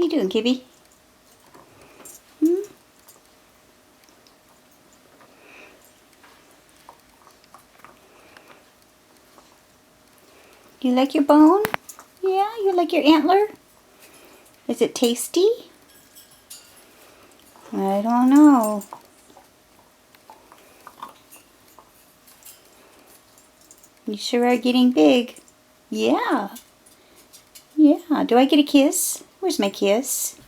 you doing, Kibby? Hmm? You like your bone? Yeah, you like your antler? Is it tasty? I don't know. You sure are getting big. Yeah. Yeah. Do I get a kiss? Where's my kiss?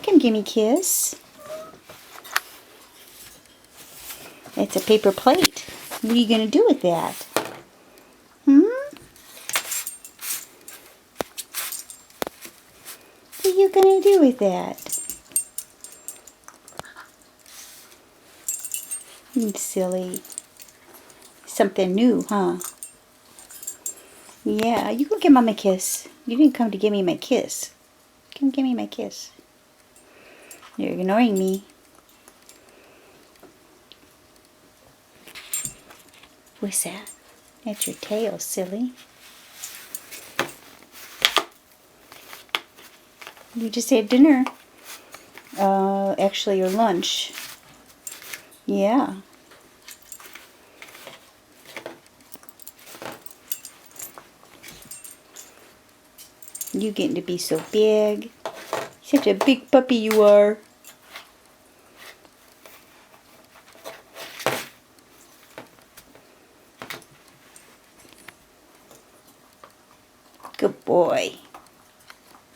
Come give me a kiss. It's a paper plate. What are you going to do with that? Hmm? What are you going to do with that? You silly. Something new, huh? Yeah, you go give Mom a kiss. You didn't come to give me my kiss. Come give me my kiss. You're ignoring me. What's that? That's your tail, silly. You just had dinner. Actually, your lunch. Yeah. You getting to be so big. Such a big puppy you are. Good boy.